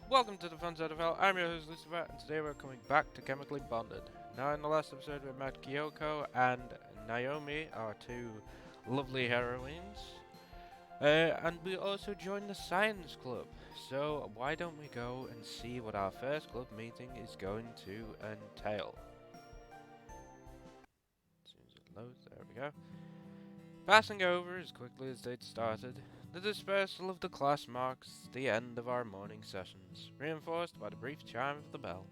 Welcome to the Fun Side of Hell. I'm your host Lucifer, and today we're coming back to Chemically Bonded. Now, in the last episode, we met Kyoko and Naomi, our two lovely heroines, and we also joined the Science Club. So, why don't we go and see what our first club meeting is going to entail? As soon as it loads, there we go. Passing over as quickly as they'd started, the dispersal of the class marks the end of our morning sessions, reinforced by the brief chime of the bell.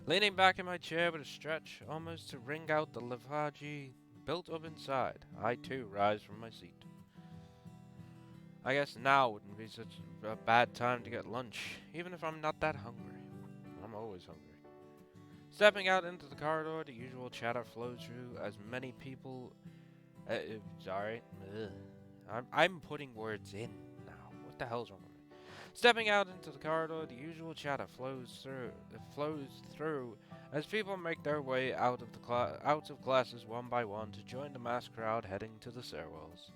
Leaning back in my chair with a stretch, almost to wring out the lethargy built up inside, I too rise from my seat. I guess now wouldn't be such a bad time to get lunch, even if I'm not that hungry. I'm always hungry. Stepping out into the corridor, the usual chatter flows through as many people. Sorry. Ugh. I'm putting words in now. What the hell's wrong with me? Stepping out into the corridor, the usual chatter flows through as people make their way out of classes one by one to join the mass crowd heading to the stairwells.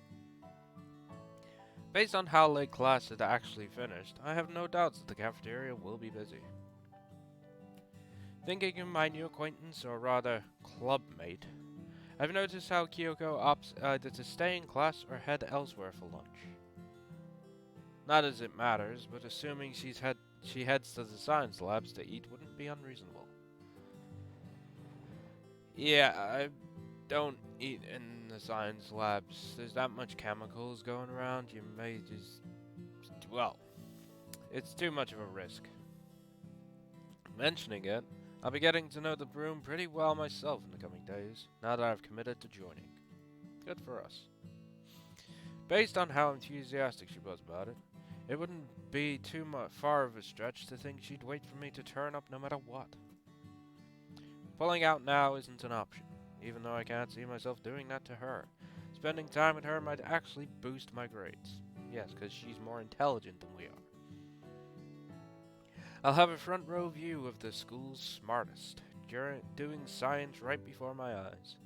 Based on how late class had actually finished, I have no doubts that the cafeteria will be busy. Thinking of my new acquaintance, or rather, clubmate, I've noticed how Kyoko opts either to stay in class or head elsewhere for lunch. Not as it matters, but assuming she heads to the science labs to eat wouldn't be unreasonable. Yeah, I don't eat in the science labs. There's that much chemicals going around, you may just... Well, it's too much of a risk. Mentioning it, I'll be getting to know the broom pretty well myself in the coming days, now that I've committed to joining. Good for us. Based on how enthusiastic she was about it, it wouldn't be far of a stretch to think she'd wait for me to turn up no matter what. Pulling out now isn't an option, even though I can't see myself doing that to her. Spending time with her might actually boost my grades. Yes, because she's more intelligent than we are. I'll have a front row view of the school's smartest, doing science right before my eyes.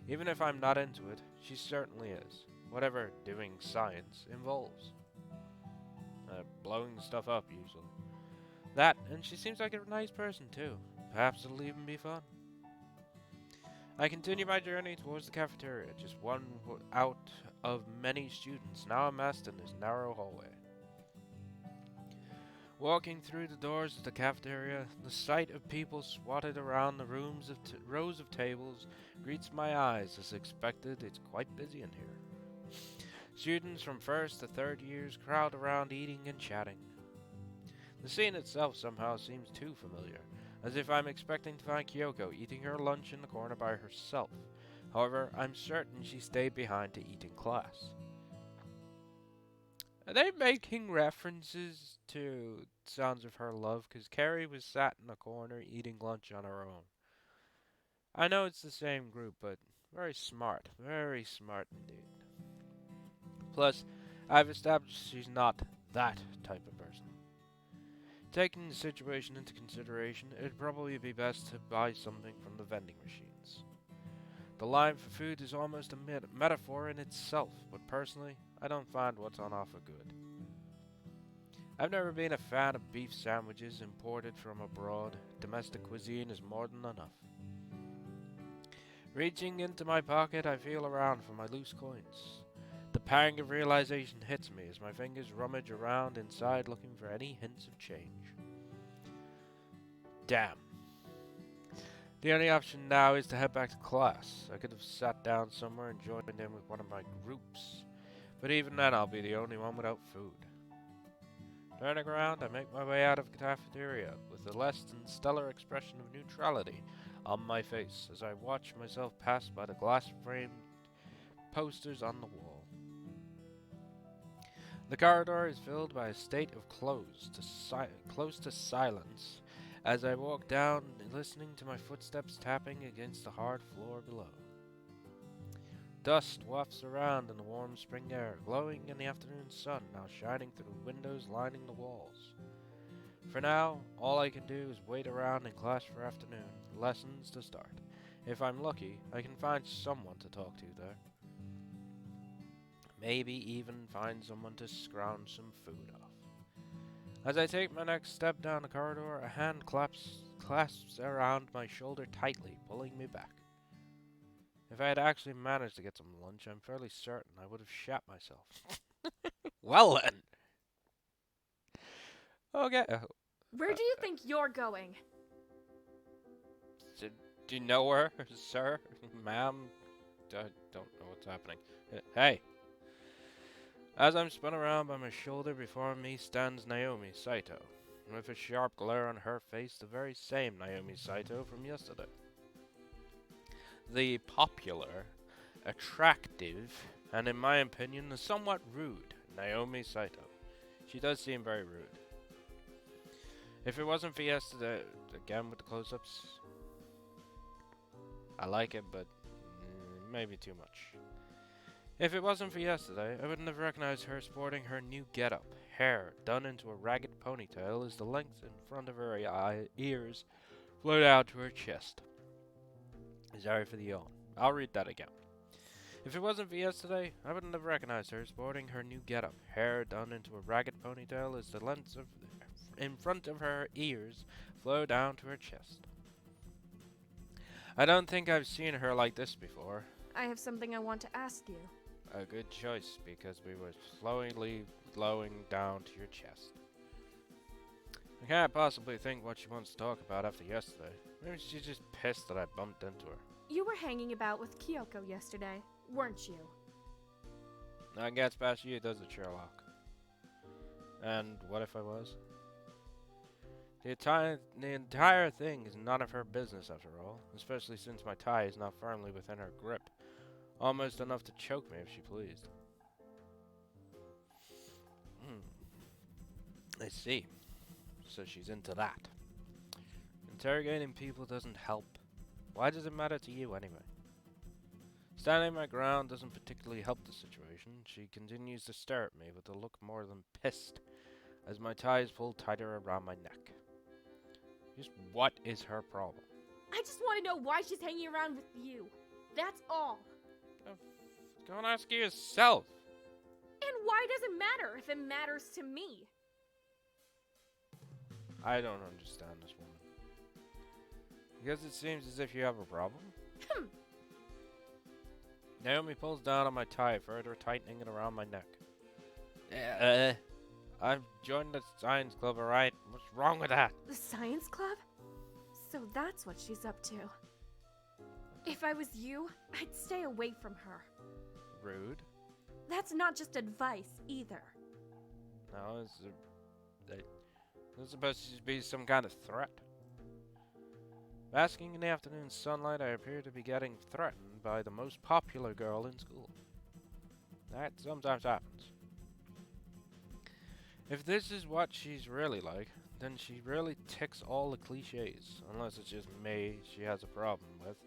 Even if I'm not into it, she certainly is, whatever doing science involves. Blowing stuff up, usually. That, and she seems like a nice person, too. Perhaps it'll even be fun. I continue my journey towards the cafeteria, just one out of many students now amassed in this narrow hallway. Walking through the doors of the cafeteria, the sight of people swatted around the rows of tables greets my eyes. As expected, it's quite busy in here. Students from first to third years crowd around eating and chatting. The scene itself somehow seems too familiar, as if I'm expecting to find Kyoko eating her lunch in the corner by herself. However, I'm certain she stayed behind to eat in class. Are they making references to Sounds of Her Love? Because Carrie was sat in a corner eating lunch on her own. I know it's the same group, but very smart. Very smart indeed. Plus, I've established she's not that type of person. Taking the situation into consideration, it'd probably be best to buy something from the vending machines. The line for food is almost a metaphor in itself, but personally, I don't find what's on offer good. I've never been a fan of beef sandwiches imported from abroad. Domestic cuisine is more than enough. Reaching into my pocket, I feel around for my loose coins. The pang of realization hits me as my fingers rummage around inside looking for any hints of change. Damn. The only option now is to head back to class. I could have sat down somewhere and joined in with one of my groups, but even then I'll be the only one without food. Turning around, I make my way out of the cafeteria with a less than stellar expression of neutrality on my face as I watch myself pass by the glass-framed posters on the wall. The corridor is filled by a state of close to silence as I walk down, listening to my footsteps tapping against the hard floor below. Dust wafts around in the warm spring air, glowing in the afternoon sun now shining through windows lining the walls. For now, all I can do is wait around in class for afternoon lessons to start. If I'm lucky, I can find someone to talk to there. Maybe even find someone to scrounge some food off. As I take my next step down the corridor, a hand clasps around my shoulder tightly, pulling me back. If I had actually managed to get some lunch, I'm fairly certain I would have shat myself. Well then. Okay. Where do you think you're going? Do you know her, sir? Ma'am? I don't know what's happening. Hey. As I'm spun around by my shoulder, before me stands Naomi Saito, with a sharp glare on her face, the very same Naomi Saito from yesterday. The popular, attractive, and in my opinion, the somewhat rude Naomi Saito. She does seem very rude. If it wasn't for yesterday, again with the close-ups, I like it, but maybe too much. If it wasn't for yesterday, I wouldn't have recognized her sporting her new getup. Hair done into a ragged ponytail as the length in front of her ears flowed out to her chest. Sorry for the yawn. I'll read that again. If it wasn't for yesterday, I wouldn't have recognized her sporting her new getup. Hair done into a ragged ponytail as the length of in front of her ears flowed down to her chest. I don't think I've seen her like this before. I have something I want to ask you. A good choice, because we were slowly glowing down to your chest. I can't possibly think what she wants to talk about after yesterday. Maybe she's just pissed that I bumped into her. You were hanging about with Kyoko yesterday, weren't you? I guess past you does it, Sherlock. And what if I was? The entire thing is none of her business after all, especially since my tie is not firmly within her grip. Almost enough to choke me if she pleased. I see. So she's into that. Interrogating people doesn't help. Why does it matter to you anyway? Standing my ground doesn't particularly help the situation. She continues to stare at me with a look more than pissed as my tie is pulled tighter around my neck. Just what is her problem? I just want to know why she's hanging around with you. That's all. Go and ask yourself. And why does it matter if it matters to me? I don't understand this woman. Because it seems as if you have a problem. Naomi pulls down on my tie, further tightening it around my neck. I've joined the science club, alright? What's wrong with that? The science club? So that's what she's up to. If I was you, I'd stay away from her. Rude. That's not just advice, either. No, it's supposed to be some kind of threat. Basking in the afternoon sunlight, I appear to be getting threatened by the most popular girl in school. That sometimes happens. If this is what she's really like, then she really ticks all the cliches, unless it's just me she has a problem with.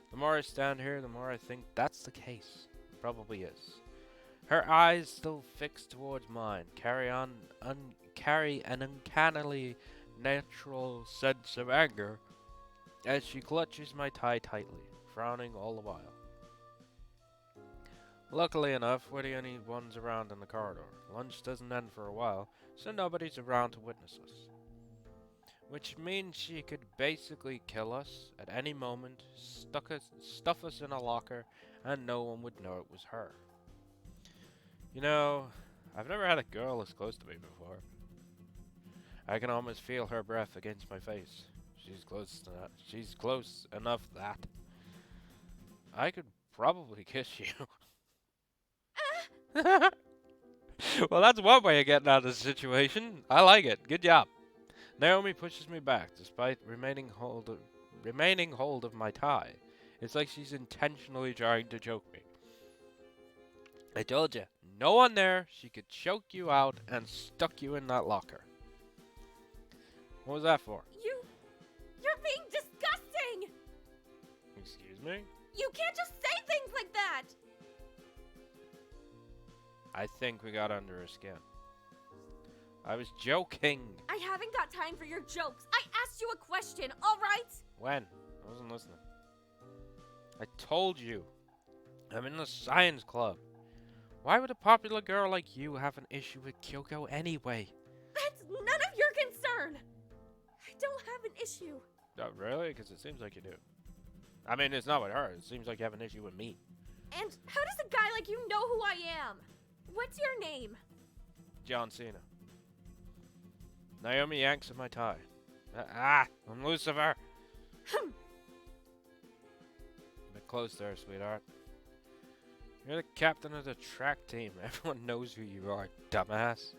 The more I stand here, the more I think that's the case. It probably is. Her eyes still fixed towards mine, carry an uncannily natural sense of anger as she clutches my tie tightly, frowning all the while. Luckily enough, we're the only ones around in the corridor. Lunch doesn't end for a while, so nobody's around to witness us. Which means she could basically kill us at any moment, stuff us in a locker, and no one would know it was her. You know, I've never had a girl this close to me before. I can almost feel her breath against my face. She's close enough that I could probably kiss you. Well, that's one way of getting out of the situation. I like it. Good job. Naomi pushes me back, despite remaining hold of my tie. It's like she's intentionally trying to choke me. I told you, no one there. She could choke you out and stuck you in that locker. What was that for? You're being disgusting! Excuse me? You can't just say things like that! I think we got under her skin. I was joking. I haven't got time for your jokes. I asked you a question, alright? When? I wasn't listening. I told you. I'm in the science club. Why would a popular girl like you have an issue with Kyoko anyway? That's None of your concern! I don't have an issue. Oh, really? Because it seems like you do. I mean, it's not with her. It seems like you have an issue with me. And how does a guy like you know who I am? What's your name? John Cena. Naomi yanks at my tie. I'm Lucifer. A bit close there, sweetheart. You're the captain of the track team. Everyone knows who you are, dumbass.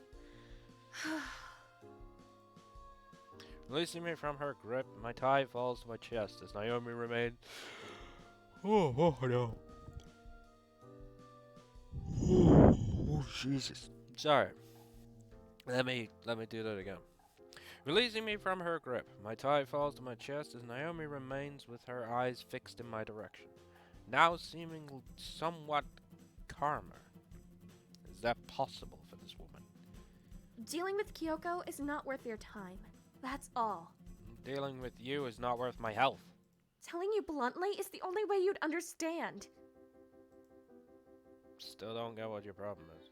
Releasing me from her grip, my tie falls to my chest as Naomi remains. Oh no. Oh, Jesus. Sorry. Let me do that again. Releasing me from her grip, my tie falls to my chest as Naomi remains with her eyes fixed in my direction, now seeming somewhat calmer. Is that possible for this woman? Dealing with Kyoko is not worth your time. That's all. Dealing with you is not worth my health. Telling you bluntly is the only way you'd understand. Still don't get what your problem is.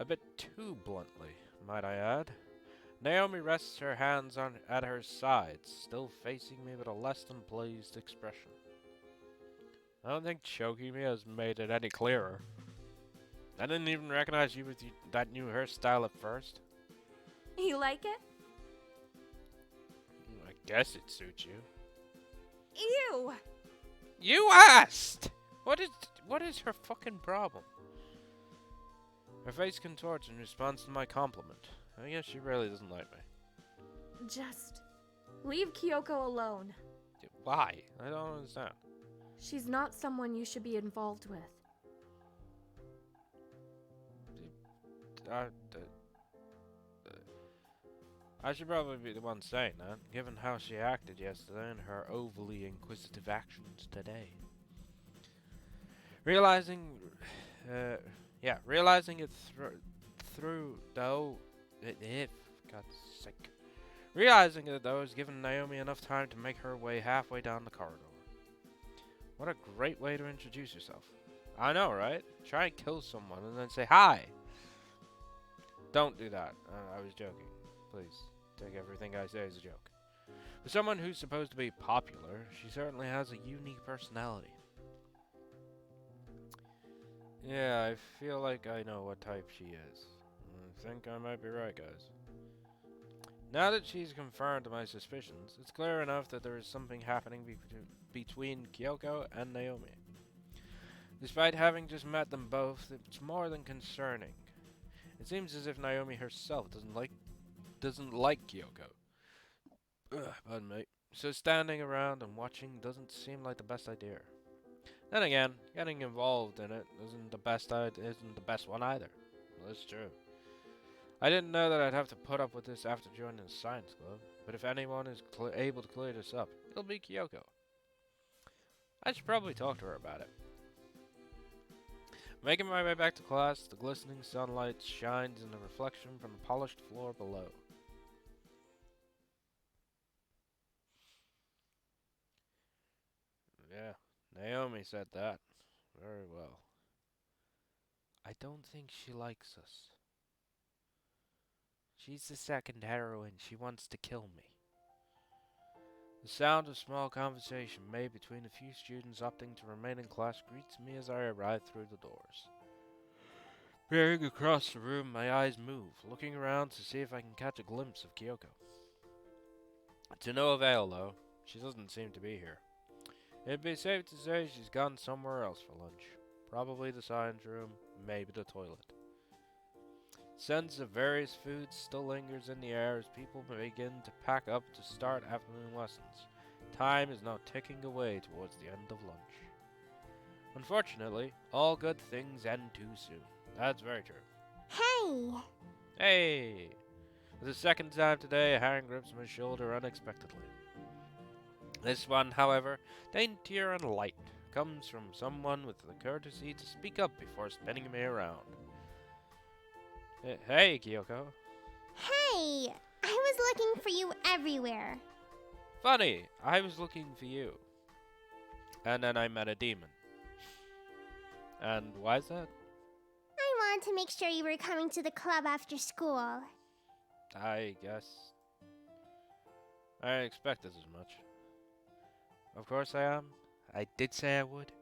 A bit too bluntly, might I add. Naomi rests her hands at her sides, still facing me with a less than pleased expression. I don't think choking me has made it any clearer. I didn't even recognize you with that new hairstyle at first. You like it? I guess it suits you. Ew! You asked! What is her fucking problem? Her face contorts in response to my compliment. I guess she really doesn't like me. Just leave Kyoko alone. Why? I don't understand. She's not someone you should be involved with. I should probably be the one saying that, given how she acted yesterday and her overly inquisitive actions today. Realizing it through though, God's sake. Realizing it though has given Naomi enough time to make her way halfway down the corridor. What a great way to introduce yourself. I know, right? Try and kill someone and then say hi. Don't do that. I was joking. Please, take everything I say as a joke. For someone who's supposed to be popular, she certainly has a unique personality. Yeah, I feel like I know what type she is. I think I might be right, guys. Now that she's confirmed my suspicions, it's clear enough that there is something happening between Kyoko and Naomi. Despite having just met them both, it's more than concerning. It seems as if Naomi herself doesn't like Kyoko. Pardon me. So standing around and watching doesn't seem like the best idea. Then again, getting involved in it isn't the best one either. Well, that's true. I didn't know that I'd have to put up with this after joining the science club, but if anyone is able to clear this up, it'll be Kyoko. I should probably talk to her about it. Making my way back to class, the glistening sunlight shines in the reflection from the polished floor below. Yeah, Naomi said that. Very well. I don't think she likes us. She's the second heroine. She wants to kill me. The sound of small conversation made between a few students opting to remain in class greets me as I arrive through the doors. Peering across the room, my eyes move, looking around to see if I can catch a glimpse of Kyoko. To no avail, though. She doesn't seem to be here. It'd be safe to say she's gone somewhere else for lunch. Probably the science room, maybe the toilet. Scents of various foods still lingers in the air as people begin to pack up to start afternoon lessons. Time is now ticking away towards the end of lunch. Unfortunately, all good things end too soon. That's very true. Hey! Hey! For the second time today, a hand grips my shoulder unexpectedly. This one, however, daintier and light, comes from someone with the courtesy to speak up before spinning me around. Hey, Kyoko. Hey! I was looking for you everywhere. Funny, I was looking for you. And then I met a demon. And why is that? I wanted to make sure you were coming to the club after school. I guess I expected as much. Of course I am. I did say I would.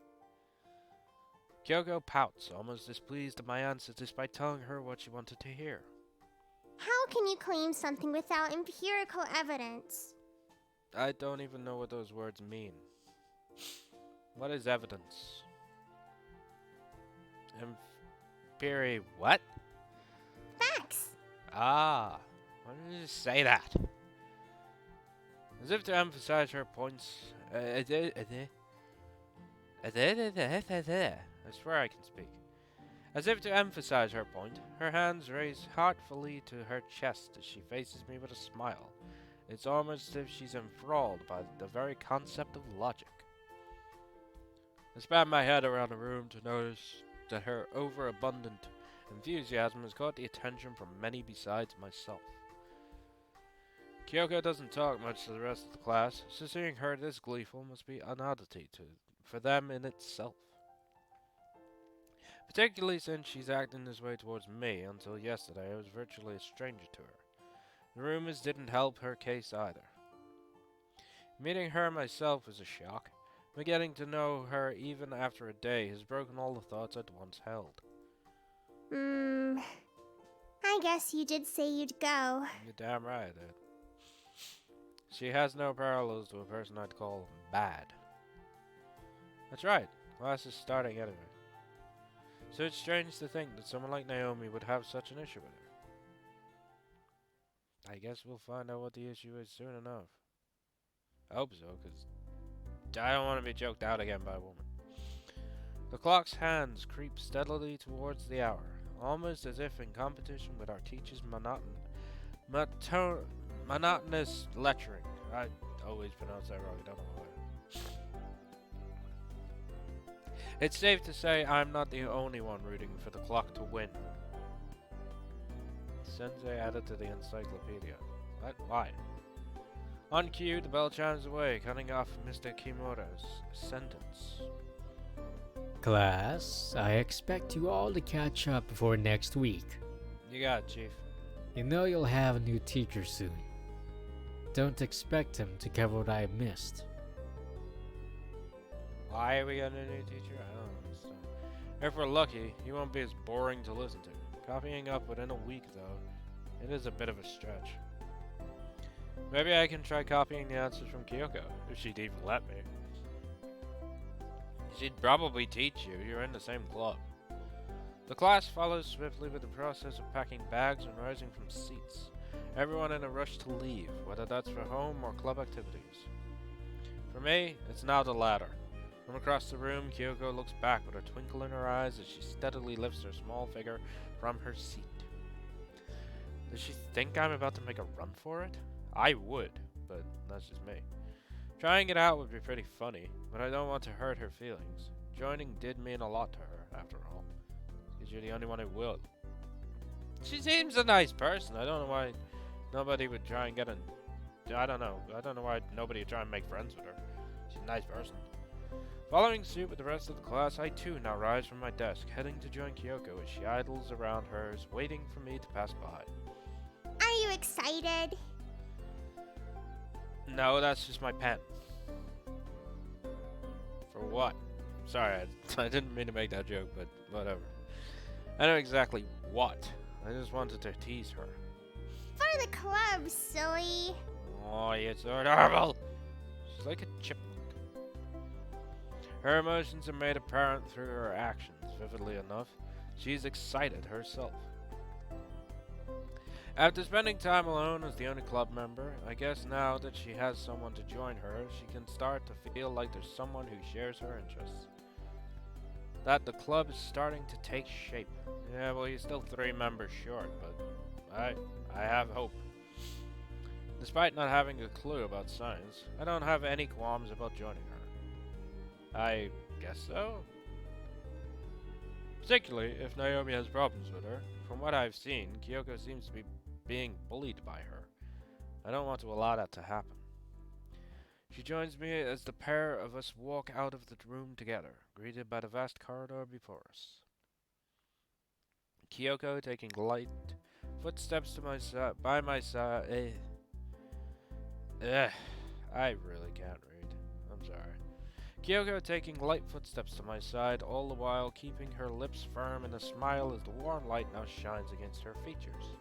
Kyoko pouts, almost displeased at my answer despite telling her what she wanted to hear. How can you claim something without empirical evidence? I don't even know what those words mean. What is evidence? Empiri what? Facts. Ah, why did you say that? As if to emphasize her points. I swear I can speak. As if to emphasize her point, her hands raise heartfully to her chest as she faces me with a smile. It's almost as if she's enthralled by the very concept of logic. I span my head around the room to notice that her overabundant enthusiasm has caught the attention from many besides myself. Kyoko doesn't talk much to the rest of the class, so seeing her this gleeful must be an oddity for them in itself. Particularly since she's acting this way towards me. Until yesterday I was virtually a stranger to her. The rumors didn't help her case either. Meeting her myself was a shock, but getting to know her even after a day has broken all the thoughts I'd once held. I guess you did say you'd go. You're damn right I did. She has no parallels to a person I'd call bad. That's right, class is starting anyway. So it's strange to think that someone like Naomi would have such an issue with her. I guess we'll find out what the issue is soon enough. I hope so, because I don't want to be choked out again by a woman. The clock's hands creep steadily towards the hour, almost as if in competition with our teacher's monotonous lecturing. I always pronounce that wrong, I don't know why. It's safe to say I'm not the only one rooting for the clock to win. Sensei added to the encyclopedia. What? Why? On cue, the bell chimes away, cutting off Mr. Kimura's sentence. Class, I expect you all to catch up before next week. You got it, Chief. You know you'll have a new teacher soon. Don't expect him to cover what I missed. Why are we getting a new teacher? I don't understand. If we're lucky, he won't be as boring to listen to. Copying up within a week, though, it is a bit of a stretch. Maybe I can try copying the answers from Kyoko, if she'd even let me. She'd probably teach you. You're in the same club. The class follows swiftly with the process of packing bags and rising from seats. Everyone in a rush to leave, whether that's for home or club activities. For me, it's now the latter. From across the room, Kyoko looks back with a twinkle in her eyes as she steadily lifts her small figure from her seat. Does she think I'm about to make a run for it? I would, but that's just me. Trying it out would be pretty funny, but I don't want to hurt her feelings. Joining did mean a lot to her, after all, because you're the only one who will. She seems a nice person. I don't know why nobody would try and get in. I don't know why nobody would try and make friends with her. She's a nice person. Following suit with the rest of the class, I too now rise from my desk, heading to join Kyoko as she idles around hers, waiting for me to pass by. Are you excited? No, that's just my pen. For what? Sorry, I didn't mean to make that joke, but whatever. I know exactly what. I just wanted to tease her. For the club, silly. Oh, you're so adorable! She's like a chipmunk. Her emotions are made apparent through her actions, vividly enough. She's excited herself. After spending time alone as the only club member, I guess now that she has someone to join her, she can start to feel like there's someone who shares her interests. That the club is starting to take shape. Yeah, well, you're still 3 members short, but I have hope. Despite not having a clue about science, I don't have any qualms about joining her. I guess so. Particularly if Naomi has problems with her. From what I've seen, Kyoko seems to be being bullied by her. I don't want to allow that to happen. She joins me as the pair of us walk out of the room together, greeted by the vast corridor before us. Kyoko taking light Footsteps to my side, by my side. I really can't read. I'm sorry. Kyoko taking light footsteps to my side, all the while keeping her lips firm and a smile as the warm light now shines against her features.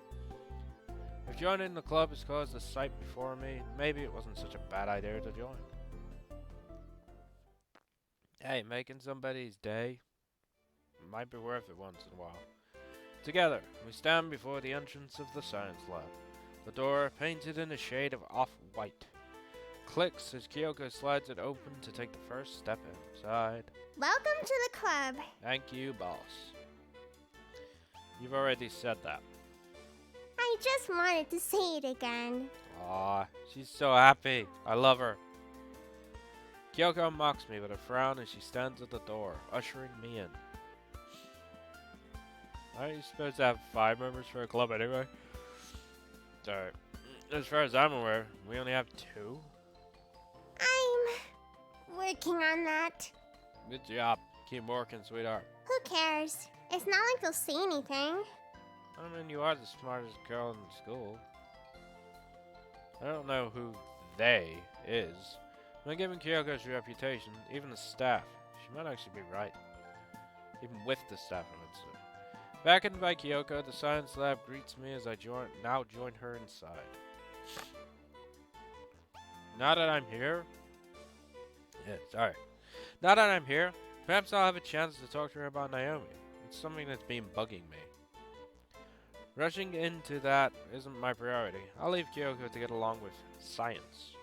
If joining the club has caused a sight before me, maybe it wasn't such a bad idea to join. Hey, making somebody's day might be worth it once in a while. Together, we stand before the entrance of the science lab. The door, painted in a shade of off-white, clicks as Kyoko slides it open to take the first step inside. Welcome to the club. Thank you, boss. You've already said that. I just wanted to say it again. Aw, she's so happy. I love her. Kyoko mocks me with a frown as she stands at the door, ushering me in. Aren't you supposed to have 5 members for a club anyway? Sorry. As far as I'm aware, we only have 2. I'm working on that. Good job. Keep working, sweetheart. Who cares? It's not like they'll say anything. I mean, you are the smartest girl in school. I don't know who they is. When given Kyoko's reputation, even the staff, she might actually be right. Even with the staff, I would say. Beckoned by Kyoko, the science lab greets me as I now join her inside. Now that I'm here... Now that I'm here, perhaps I'll have a chance to talk to her about Naomi. It's something that's been bugging me. Rushing into that isn't my priority. I'll leave Kyoko to get along with science.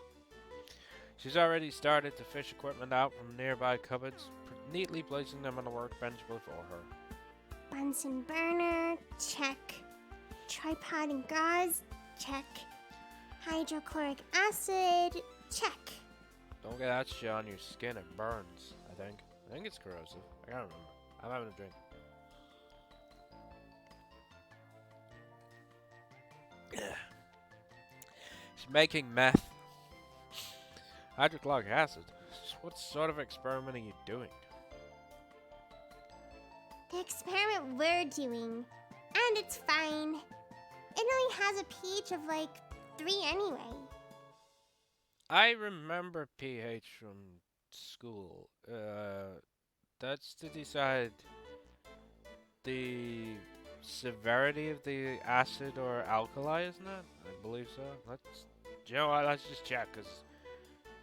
She's already started to fish equipment out from nearby cupboards, neatly placing them on a workbench before her. Bunsen burner, check. Tripod and gauze, check. Hydrochloric acid, check. Don't get that shit on your skin, it burns, I think. I think it's corrosive. I can't remember. I'm having a drink. She's making meth. Hydrochloric acid? What sort of experiment are you doing? The experiment we're doing. And it's fine. It only has a pH of like 3 anyway. I remember pH from school. That's to decide the severity of the acid or alkali, isn't it? I believe so. Do you know what? Let's just check, because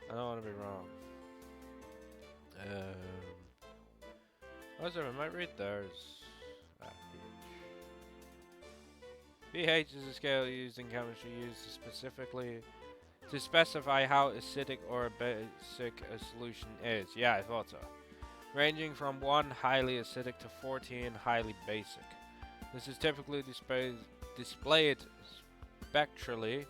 I don't want to be wrong. Also, I might read theirs. pH is a scale used in chemistry used to specify how acidic or basic a solution is. Yeah, I thought so. Ranging from 1 highly acidic to 14 highly basic. This is typically displayed spectrally,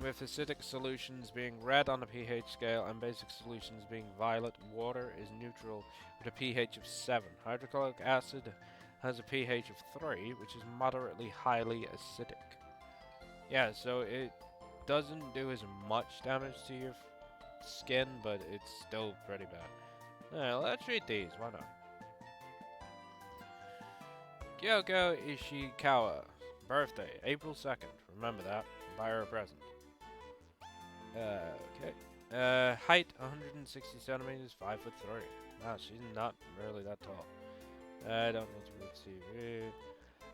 with acidic solutions being red on the pH scale and basic solutions being violet. Water is neutral with a pH of 7. Hydrochloric acid has a pH of 3, which is moderately highly acidic. Yeah, so it doesn't do as much damage to your skin, but it's still pretty bad. Alright, let's read these, why not? Kyoko Ishikawa, birthday, April 2nd. Remember that. Buy her a present. Okay. Height 160 centimeters, 5'3". Wow, she's not really that tall. I don't need to read CV.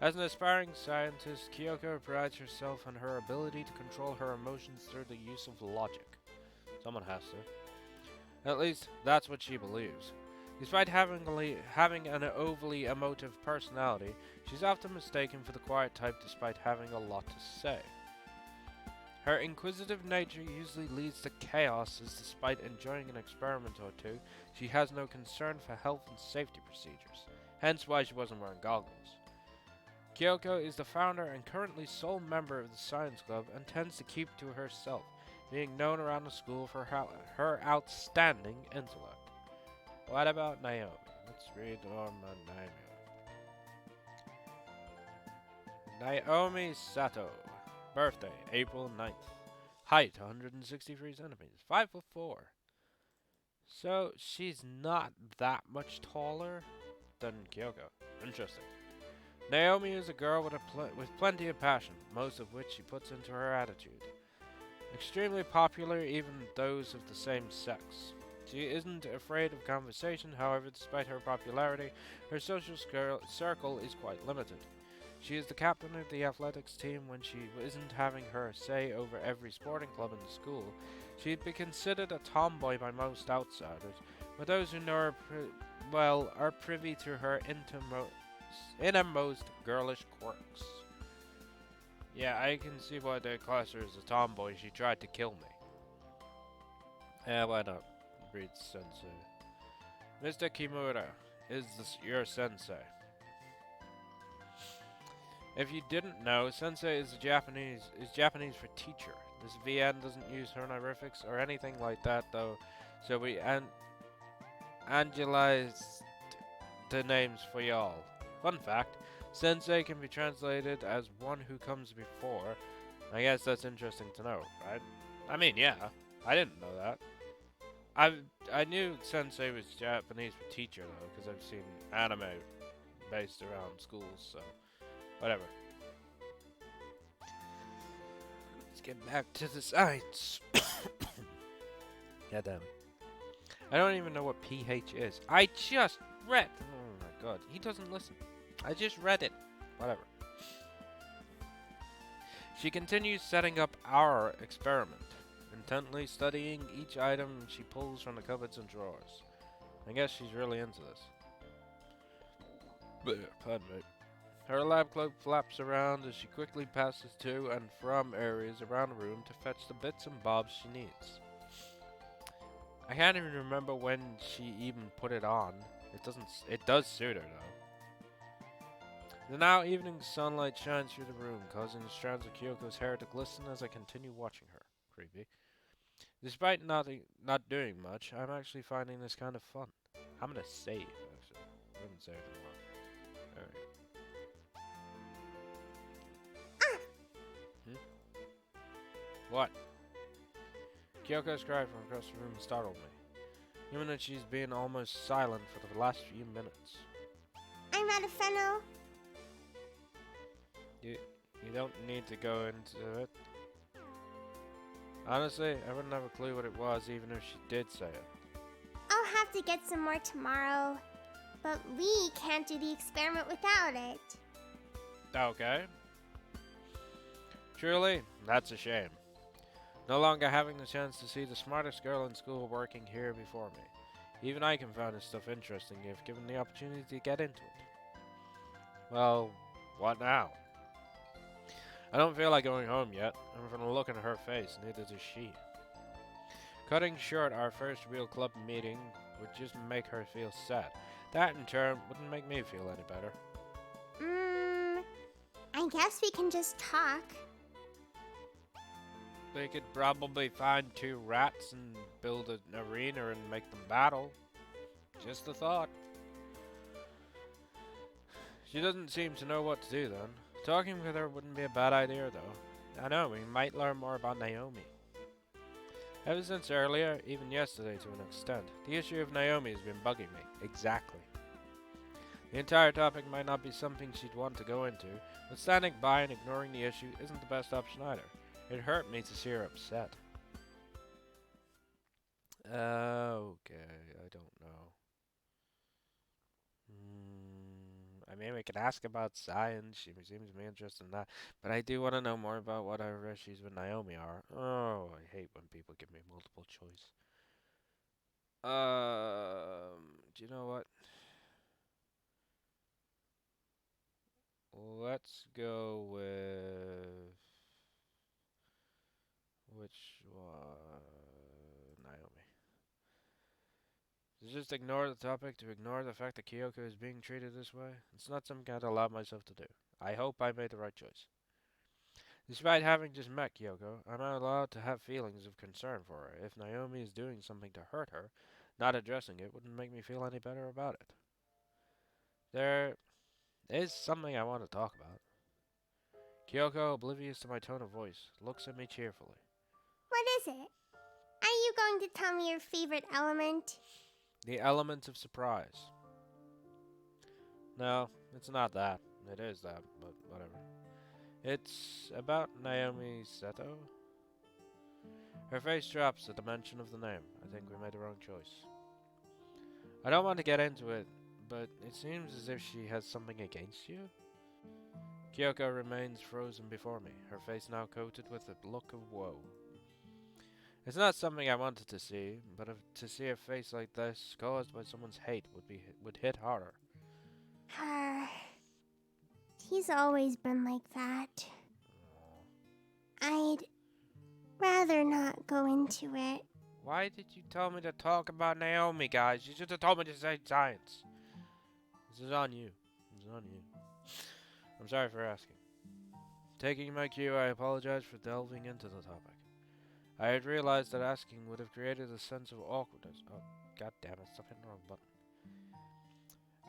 As an aspiring scientist, Kyoko prides herself on her ability to control her emotions through the use of logic. Someone has to. At least, that's what she believes. Despite having an overly emotive personality, she's often mistaken for the quiet type despite having a lot to say. Her inquisitive nature usually leads to chaos, as despite enjoying an experiment or two, she has no concern for health and safety procedures, hence why she wasn't wearing goggles. Kyoko is the founder and currently sole member of the Science Club and tends to keep to herself, being known around the school for her outstanding intellect. What about Naomi? Let's read on Naomi. Naomi Sato. Birthday, April 9th. Height, 163 centimeters. 5'4". So, she's not that much taller than Kyoko. Interesting. Naomi is a girl with plenty of passion, most of which she puts into her attitude. Extremely popular, even those of the same sex. She isn't afraid of conversation, however, despite her popularity, her social circle is quite limited. She is the captain of the athletics team when she isn't having her say over every sporting club in the school. She'd be considered a tomboy by most outsiders, but those who know her well are privy to her innermost girlish quirks. Yeah, I can see why they class her as a tomboy. She tried to kill me. Yeah, why not? Breeds sensei. Mr. Kimura is your sensei. If you didn't know, sensei is Japanese for teacher. This VN doesn't use honorifics or anything like that though, so we angelized the names for y'all. Fun fact, sensei can be translated as one who comes before. I guess that's interesting to know, right? I mean, yeah, I didn't know that. I knew sensei was Japanese for teacher though, because I've seen anime based around schools, so whatever. Let's get back to the science. God damn it. I don't even know what pH is. I just read. Oh my god, he doesn't listen. I just read it. Whatever. She continues setting up our experiment, intently studying each item she pulls from the cupboards and drawers. I guess she's really into this. Pardon me. Her lab cloak flaps around as she quickly passes to and from areas around the room to fetch the bits and bobs she needs. I can't even remember when she even put it on. It does suit her though. The now evening sunlight shines through the room, causing the strands of Kyoko's hair to glisten as I continue watching her. Creepy. Despite not doing much, I'm actually finding this kind of fun. I'm gonna save, actually. I haven't saved in a while. Alright. What? Kyoko's cry from across the room startled me. Even that she's been almost silent for the last few minutes. I'm out of fennel. You don't need to go into it. Honestly, I wouldn't have a clue what it was even if she did say it. I'll have to get some more tomorrow. But we can't do the experiment without it. Okay. Truly, that's a shame. No longer having the chance to see the smartest girl in school working here before me. Even I can find this stuff interesting if given the opportunity to get into it. Well, what now? I don't feel like going home yet, and from the look in her face, neither does she. Cutting short our first real club meeting would just make her feel sad. That, in turn, wouldn't make me feel any better. I guess we can just talk. They could probably find 2 rats and build an arena and make them battle. Just a thought. She doesn't seem to know what to do then. Talking with her wouldn't be a bad idea though. I know, we might learn more about Naomi. Ever since earlier, even yesterday to an extent, the issue of Naomi has been bugging me. Exactly. The entire topic might not be something she'd want to go into, but standing by and ignoring the issue isn't the best option either. It hurt me to see her upset. Okay, I don't know. I mean, we can ask about science. She seems to be interested in that. But I do want to know more about what our issues with Naomi are. Oh, I hate when people give me multiple choice. Do you know what? Let's go with... Which one? Naomi. To just ignore the topic, to ignore the fact that Kyoko is being treated this way, it's not something I'd allow myself to do. I hope I made the right choice. Despite having just met Kyoko, I'm not allowed to have feelings of concern for her. If Naomi is doing something to hurt her, not addressing it wouldn't make me feel any better about it. There is something I want to talk about. Kyoko, oblivious to my tone of voice, looks at me cheerfully. What is it? Are you going to tell me your favorite element? The element of surprise. No, it's not that. it is that, but whatever. It's about Naomi Seto. Her face drops at the mention of the name. I think we made the wrong choice. I don't want to get into it, but it seems as if she has something against you. Kyoko remains frozen before me, her face now coated with a look of woe. It's not something I wanted to see, but to see a face like this caused by someone's hate would hit harder. He's always been like that. I'd rather not go into it. Why did you tell me to talk about Naomi, guys? You should have told me to say science. This is on you. This is on you. I'm sorry for asking. Taking my cue, I apologize for delving into the topic. I had realized that asking would have created a sense of awkwardness. Oh, god damn it, stop hitting the wrong button.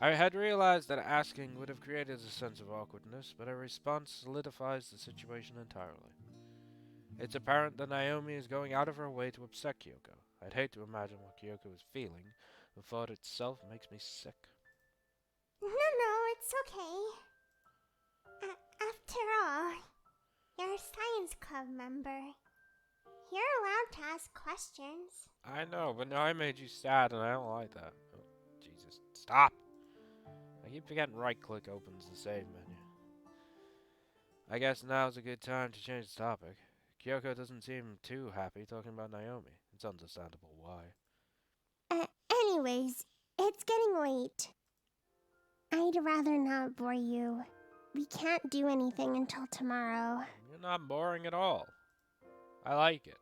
I had realized that asking would have created a sense of awkwardness, but a response solidifies the situation entirely. It's apparent that Naomi is going out of her way to upset Kyoko. I'd hate to imagine what Kyoko is feeling. The thought itself makes me sick. No, it's okay. After all, you're a science club member. You're allowed to ask questions. I know, but now I made you sad and I don't like that. Oh, Jesus. Stop! I keep forgetting right-click opens the save menu. I guess now's a good time to change the topic. Kyoko doesn't seem too happy talking about Naomi. It's understandable why. Anyways, it's getting late. I'd rather not bore you. We can't do anything until tomorrow. You're not boring at all. I like it.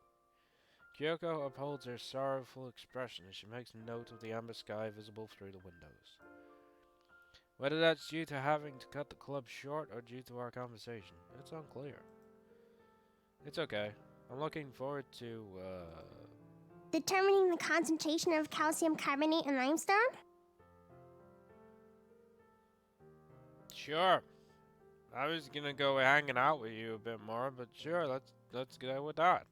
Kyoko upholds her sorrowful expression as she makes note of the amber sky visible through the windows. Whether that's due to having to cut the club short or due to our conversation, it's unclear. It's okay. I'm looking forward to, Determining the concentration of calcium carbonate in limestone? Sure. I was gonna go hanging out with you a bit more, but sure, let's go with that.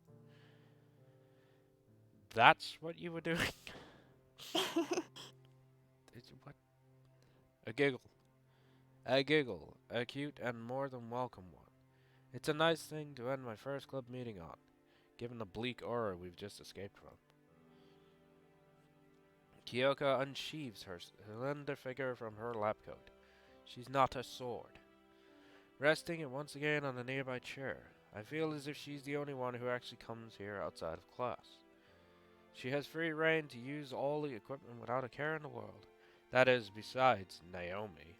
That's what you were doing? What? A giggle. A giggle. A cute and more than welcome one. It's a nice thing to end my first club meeting on, given the bleak aura we've just escaped from. Kyoko unsheaves her slender figure from her lab coat. She's not a sword. Resting it once again on a nearby chair, I feel as if she's the only one who actually comes here outside of class. She has free reign to use all the equipment without a care in the world. That is, besides Naomi.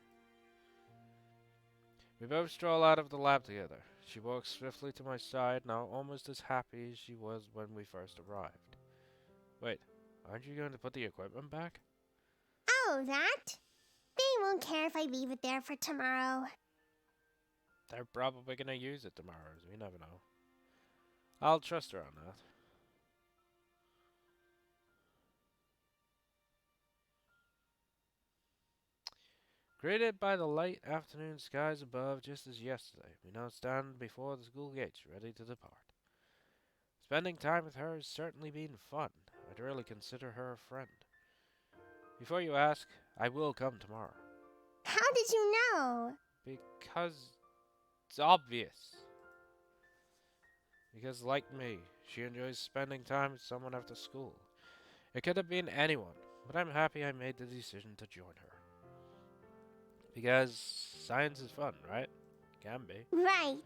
We both stroll out of the lab together. She walks swiftly to my side, now almost as happy as she was when we first arrived. Wait, aren't you going to put the equipment back? Oh, that? They won't care if I leave it there for tomorrow. They're probably going to use it tomorrow, so we never know. I'll trust her on that. Greeted by the light afternoon skies above just as yesterday, we now stand before the school gates ready to depart. Spending time with her has certainly been fun. I'd really consider her a friend. Before you ask, I will come tomorrow. How did you know? Because it's obvious. Because like me, she enjoys spending time with someone after school. It could have been anyone, but I'm happy I made the decision to join her. Because science is fun, right? Can be. Right.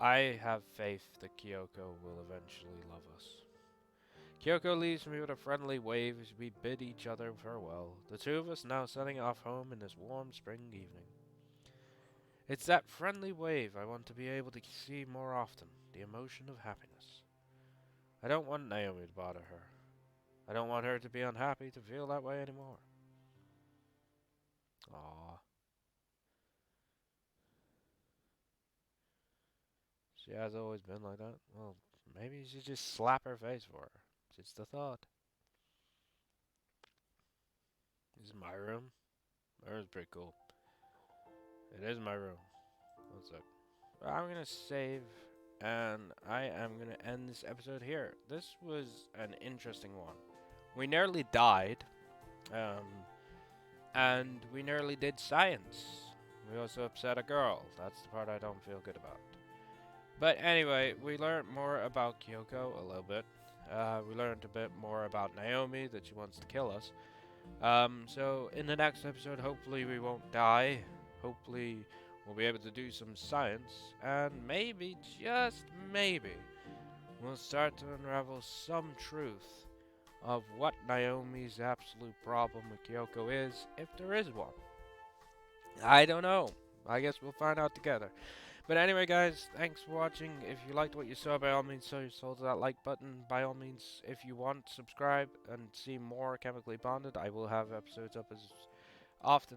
I have faith that Kyoko will eventually love us. Kyoko leaves me with a friendly wave as we bid each other farewell, the two of us now setting off home in this warm spring evening. It's that friendly wave I want to be able to see more often, the emotion of happiness. I don't want Naomi to bother her. I don't want her to be unhappy to feel that way anymore. Aww. She has always been like that. Well, maybe you should just slap her face for her. Just a thought. This is my room. My room's pretty cool. It is my room. One sec. I'm gonna save, and I am gonna end this episode here. This was an interesting one. We nearly died. And we nearly did science. We also upset a girl. That's the part I don't feel good about. But anyway, we learned more about Kyoko a little bit. We learned a bit more about Naomi, that she wants to kill us. So in the next episode, hopefully we won't die. Hopefully we'll be able to do some science. And maybe, just maybe, we'll start to unravel some truth of what Naomi's absolute problem with Kyoko is, if there is one. I don't know. I guess we'll find out together. But anyway, guys, thanks for watching. If you liked what you saw, by all means, show your soul to that like button. By all means, if you want, subscribe and see more Chemically Bonded. I will have episodes up as often